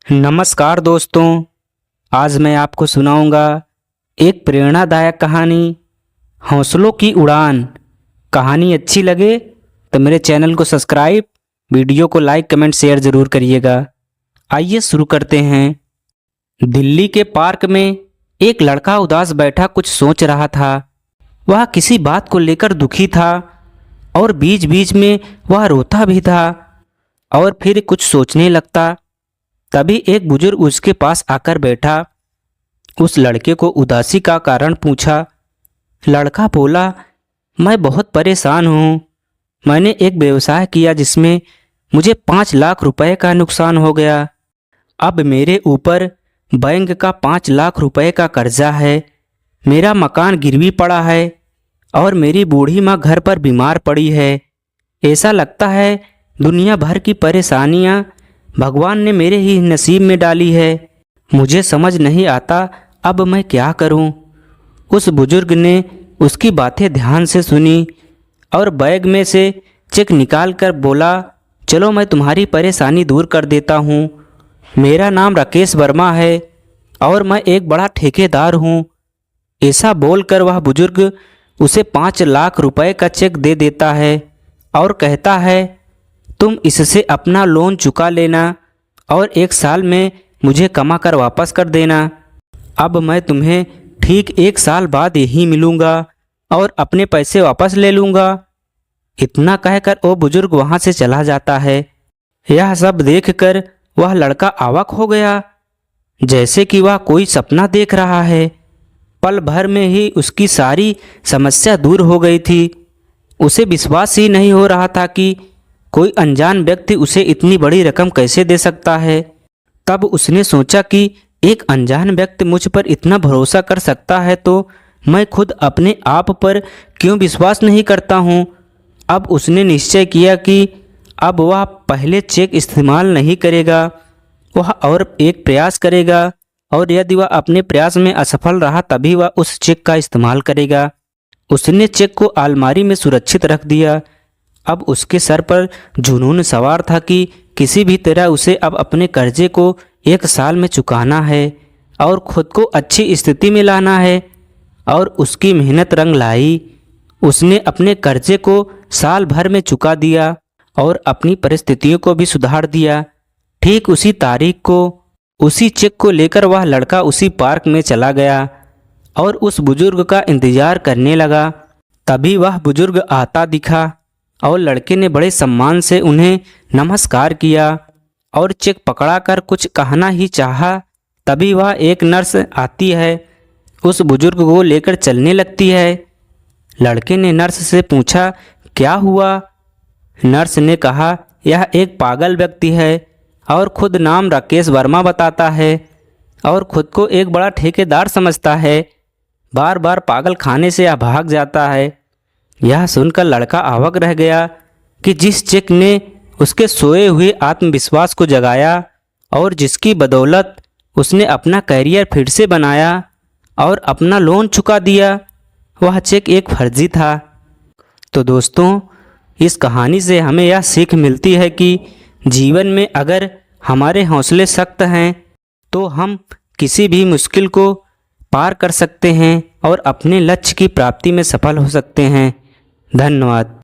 नमस्कार दोस्तों, आज मैं आपको सुनाऊंगा एक प्रेरणादायक कहानी, हौसलों की उड़ान। कहानी अच्छी लगे तो मेरे चैनल को सब्सक्राइब, वीडियो को लाइक, कमेंट, शेयर ज़रूर करिएगा। आइए शुरू करते हैं। दिल्ली के पार्क में एक लड़का उदास बैठा कुछ सोच रहा था। वह किसी बात को लेकर दुखी था और बीच बीच में वह रोता भी था और फिर कुछ सोचने लगता। तभी एक बुजुर्ग उसके पास आकर बैठा। उस लड़के को उदासी का कारण पूछा। लड़का बोला, मैं बहुत परेशान हूँ। मैंने एक व्यवसाय किया जिसमें मुझे 5 लाख रुपए का नुकसान हो गया। अब मेरे ऊपर बैंक का 5 लाख रुपए का कर्जा है। मेरा मकान गिरवी पड़ा है और मेरी बूढ़ी माँ घर पर बीमार पड़ी है। ऐसा लगता है दुनिया भर की परेशानियाँ भगवान ने मेरे ही नसीब में डाली है। मुझे समझ नहीं आता अब मैं क्या करूं। उस बुजुर्ग ने उसकी बातें ध्यान से सुनी और बैग में से चेक निकाल कर बोला, चलो मैं तुम्हारी परेशानी दूर कर देता हूं। मेरा नाम राकेश वर्मा है और मैं एक बड़ा ठेकेदार हूं। ऐसा बोलकर वह बुजुर्ग उसे 5 लाख रुपए का चेक दे देता है और कहता है, तुम इससे अपना लोन चुका लेना और 1 साल में मुझे कमा कर वापस कर देना। अब मैं तुम्हें ठीक 1 साल बाद यहीं मिलूँगा और अपने पैसे वापस ले लूँगा। इतना कहकर वो बुजुर्ग वहाँ से चला जाता है। यह सब देखकर वह लड़का अवाक हो गया, जैसे कि वह कोई सपना देख रहा है। पल भर में ही उसकी सारी समस्या दूर हो गई थी। उसे विश्वास ही नहीं हो रहा था कि कोई अनजान व्यक्ति उसे इतनी बड़ी रकम कैसे दे सकता है। तब उसने सोचा कि एक अनजान व्यक्ति मुझ पर इतना भरोसा कर सकता है तो मैं खुद अपने आप पर क्यों विश्वास नहीं करता हूँ। अब उसने निश्चय किया कि अब वह पहले चेक इस्तेमाल नहीं करेगा, वह और एक प्रयास करेगा और यदि वह अपने प्रयास में असफल रहा तभी वह उस चेक का इस्तेमाल करेगा। उसने चेक को अलमारी में सुरक्षित रख दिया। अब उसके सर पर जुनून सवार था कि किसी भी तरह उसे अब अपने कर्जे को 1 साल में चुकाना है और खुद को अच्छी स्थिति में लाना है। और उसकी मेहनत रंग लाई। उसने अपने कर्जे को साल भर में चुका दिया और अपनी परिस्थितियों को भी सुधार दिया। ठीक उसी तारीख को उसी चेक को लेकर वह लड़का उसी पार्क में चला गया और उस बुजुर्ग का इंतजार करने लगा। तभी वह बुजुर्ग आता दिखा और लड़के ने बड़े सम्मान से उन्हें नमस्कार किया और चेक पकड़ाकर कुछ कहना ही चाहा। तभी वह एक नर्स आती है, उस बुजुर्ग को लेकर चलने लगती है। लड़के ने नर्स से पूछा, क्या हुआ? नर्स ने कहा, यह एक पागल व्यक्ति है और खुद नाम राकेश वर्मा बताता है और खुद को एक बड़ा ठेकेदार समझता है। बार बार पागल खाने से यह भाग जाता है। यह सुनकर लड़का अवाक रह गया कि जिस चेक ने उसके सोए हुए आत्मविश्वास को जगाया और जिसकी बदौलत उसने अपना करियर फिर से बनाया और अपना लोन चुका दिया, वह चेक एक फर्जी था। तो दोस्तों, इस कहानी से हमें यह सीख मिलती है कि जीवन में अगर हमारे हौसले सख्त हैं तो हम किसी भी मुश्किल को पार कर सकते हैं और अपने लक्ष्य की प्राप्ति में सफल हो सकते हैं। धन्यवाद।